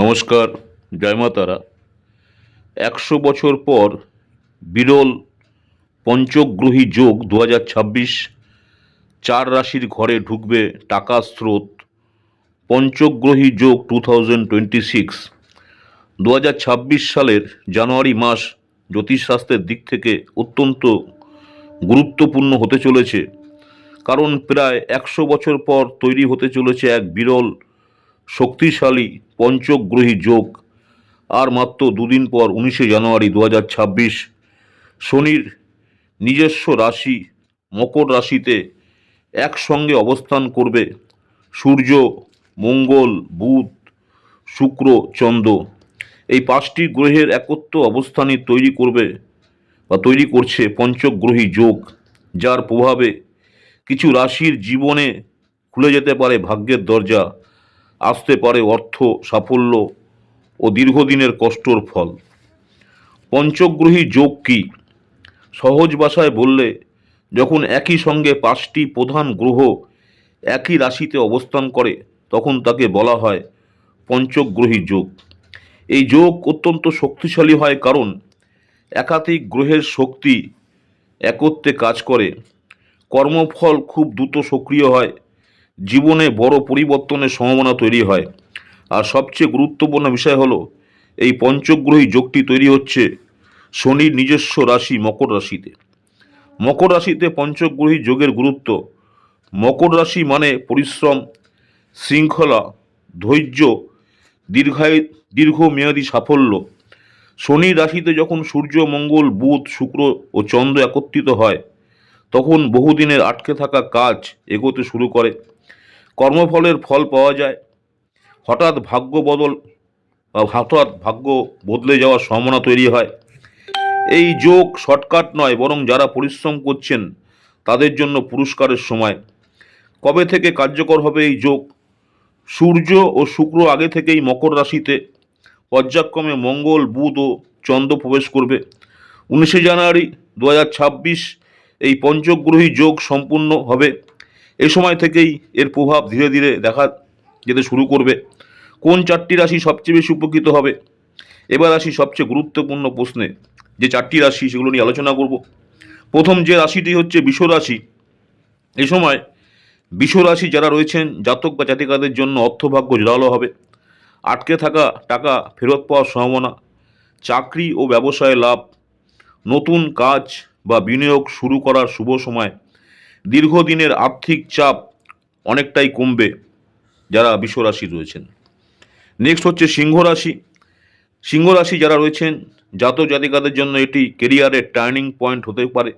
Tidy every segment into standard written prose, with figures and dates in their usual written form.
নমস্কার, জয় মা তারা। ১০০ বছর পর বিরল পঞ্চগ্রহী যোগ ২০২৬ চার রাশির ঘরে ঢুকবে টাকা স্রোত। পঞ্চগ্রহী যোগ 2026 ২০২৬ সালের জানুয়ারি মাস জ্যোতিষশাস্ত্রের দিক থেকে অত্যন্ত গুরুত্বপূর্ণ হতে চলেছে, কারণ প্রায় ১০০ বছর পর তৈরি হতে চলেছে এক বিরল শক্তিশালী পঞ্চগ্রহী যোগ। আর মাত্র দুদিন পর ১৯ জানুয়ারি ২০২৬ শনির নিজস্ব রাশি মকর রাশিতে একসঙ্গে অবস্থান করবে সূর্য, মঙ্গল, বুধ, শুক্র, চন্দ্র। এই পাঁচটি গ্রহের একত্র অবস্থানই তৈরি করছে পঞ্চগ্রহী যোগ, যার প্রভাবে কিছু রাশির জীবনে খুলে যেতে পারে ভাগ্যের দরজা, আসতে পারে অর্থ, সাফল্য ও দীর্ঘদিনের কষ্টর ফল। পঞ্চগ্রহী যোগ কি? সহজ ভাষায় বললে, যখন একই সঙ্গে পাঁচটি প্রধান গ্রহ একই রাশিতে অবস্থান করে তখন তাকে বলা হয় পঞ্চগ্রহী যোগ। এই যোগ অত্যন্ত শক্তিশালী হয় কারণ একাধিক গ্রহের শক্তি একত্রে কাজ করে। কর্মফল খুব দ্রুত সক্রিয় হয়, জীবনে বড় পরিবর্তনের সম্ভাবনা তৈরি হয়। আর সবচেয়ে গুরুত্বপূর্ণ বিষয় হলো, এই পঞ্চগ্রহী যোগটি তৈরি হচ্ছে শনির নিজস্ব রাশি মকর রাশিতে। মকর রাশিতে পঞ্চগ্রহী যোগের গুরুত্ব: মকর রাশি মানে পরিশ্রম, শৃঙ্খলা, ধৈর্য, দীর্ঘমেয়াদী সাফল্য। শনির রাশিতে যখন সূর্য, মঙ্গল, বুধ, শুক্র ও চন্দ্র একত্রিত হয় তখন বহুদিনের আটকে থাকা কাজ এগোতে শুরু করে, কর্মফলের ফল পাওয়া যায়, হঠাৎ ভাগ্য বদলে যাওয়ার সম্ভাবনা তৈরি হয়। এই যোগ শর্টকাট নয়, বরং যারা পরিশ্রম করছেন তাদের জন্য পুরস্কারের সময়। কবে থেকে কার্যকর হবে এই যোগ? সূর্য ও শুক্র আগে থেকেই মকর রাশিতে, পর্যায়ক্রমে মঙ্গল, বুধ ও চন্দ্র প্রবেশ করবে। ১৯ জানুয়ারি ২০২৬ এই পঞ্চগ্রহী যোগ সম্পূর্ণ হবে। এই সময় থেকেই এর প্রভাব ধীরে ধীরে দেখা যেতে শুরু করবে। কোন চারটি রাশি সবচেয়ে বেশি উপকৃত হবে? এবার আসি সবচেয়ে গুরুত্বপূর্ণ প্রশ্নে। যে চারটি রাশি সেগুলো নিয়ে আলোচনা করব। প্রথম যে রাশিটি হচ্ছে বৃষ রাশি। এই সময় বৃষ রাশি যারা রয়েছেন, জাতক বা জাতিকাদের জন্য অর্থভাগ্য জোরালো হবে, আটকে থাকা টাকা ফেরত পাওয়ার সম্ভাবনা, চাকরি ও ব্যবসায় লাভ, নতুন কাজ বা বিনিয়োগ শুরু করার শুভ সময়, দীর্ঘদিনের আর্থিক চাপ অনেকটাই কমবে যারা বৃষ রাশি রয়েছেন। নেক্সট হচ্ছে সিংহ রাশি। সিংহ রাশি যারা রয়েছেন, জাতক জাতিকাদের জন্য এটি কেরিয়ারের টার্নিং পয়েন্ট হতে পারে।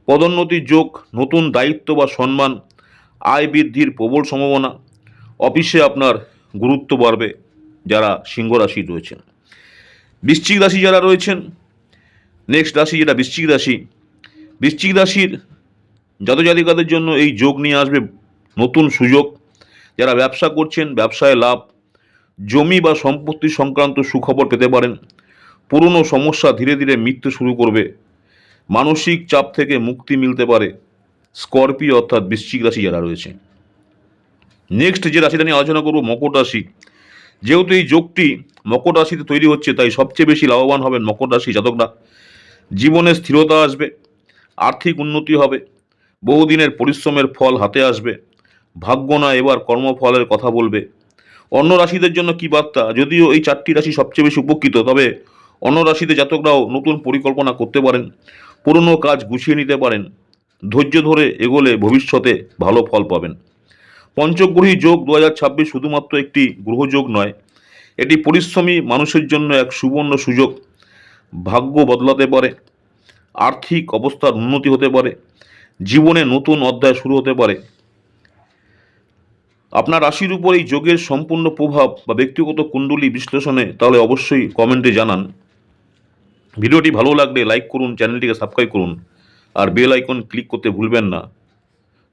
পদোন্নতির যোগ, নতুন দায়িত্ব বা সম্মান, আয় বৃদ্ধির প্রবল সম্ভাবনা, অফিসে আপনার গুরুত্ব বাড়বে যারা সিংহ রাশি রয়েছেন। বৃশ্চিক রাশি যারা রয়েছেন, নেক্সট রাশি যেটা বৃশ্চিক রাশি। বৃশ্চিক রাশির জাতক জাতিকাদের জন্য এই যোগ নিয়ে আসবে নতুন সুযোগ। যারা ব্যবসা করছেন, ব্যবসায় লাভ, জমি বা সম্পত্তি সংক্রান্ত সুখবর পেতে পারেন। পুরনো সমস্যা ধীরে ধীরে মিটতে শুরু করবে, মানসিক চাপ থেকে মুক্তি মিলতে পারে। স্করপিও অর্থাৎ বৃশ্চিক রাশি যারা রয়েছে। নেক্সট যে রাশিটা নিয়ে আলোচনা করব, মকর রাশি। যেহেতু এই যোগটি মকর রাশিতে তৈরি হচ্ছে, তাই সবচেয়ে বেশি লাভবান হবেন মকর রাশি জাতকরা। জীবনে স্থিরতা আসবে, আর্থিক উন্নতি হবে, বহুদিনের পরিশ্রমের ফল হাতে আসবে। ভাগ্য না এবার কর্মফলের কথা বলবে। অন্য রাশিদের জন্য কি বার্তা? যদিও এই চারটি রাশি সবচেয়ে বেশি উপকৃত, তবে অন্য রাশিতে জাতকরাও নতুন পরিকল্পনা করতে পারেন, পুরনো কাজ গুছিয়ে নিতে পারেন। ধৈর্য ধরে এগোলে ভবিষ্যতে ভালো ফল পাবেন। পঞ্চগ্রহী যোগ ২০২৬ শুধুমাত্র একটি গ্রহযোগ নয়, এটি পরিশ্রমী মানুষের জন্য এক সুবর্ণ সুযোগ। ভাগ্য বদলাতে পারে, আর্থিক অবস্থার উন্নতি হতে পারে, জীবনে নতুন অধ্যায় শুরু হতে পারে। আপনার রাশির উপর এই যোগের সম্পূর্ণ প্রভাব বা ব্যক্তিগত কুণ্ডলী বিশ্লেষণে তাহলে অবশ্যই কমেন্টে জানান। ভিডিওটি ভালো লাগলে লাইক করুন, চ্যানেলটিকে সাবস্ক্রাইব করুন, আর বেল আইকন ক্লিক করতে ভুলবেন না।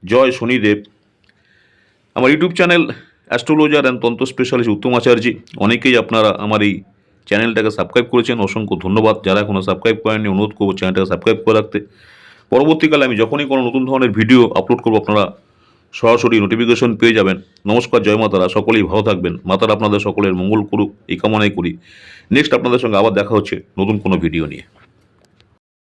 জয় শনিদেব। আমার ইউটিউব চ্যানেল অ্যাস্ট্রোলজার অ্যান্ড তন্ত্র স্পেশালিস্ট উত্তম আচার্যি, অনেকেই আপনারা আমার এই চ্যানেলটাকে সাবস্ক্রাইব করেছেন, অসংখ্য ধন্যবাদ। যারা এখনও সাবস্ক্রাইব করেননি, অনুরোধ করবো চ্যানেলটাকে সাবস্ক্রাইব করে রাখতে। পরবর্তীকালে আমি যখনই কোনো নতুন ধরনের ভিডিও আপলোড করবো আপনারা সরাসরি নোটিফিকেশন পেয়ে যাবেন। নমস্কার, জয় মাতারা, সকলেই ভালো থাকবেন। মাতারা আপনাদের সকলের মঙ্গল করুক এই কামনাই করি। নেক্সট আপনাদের সঙ্গে আবার দেখা হচ্ছে নতুন কোনো ভিডিও নিয়ে।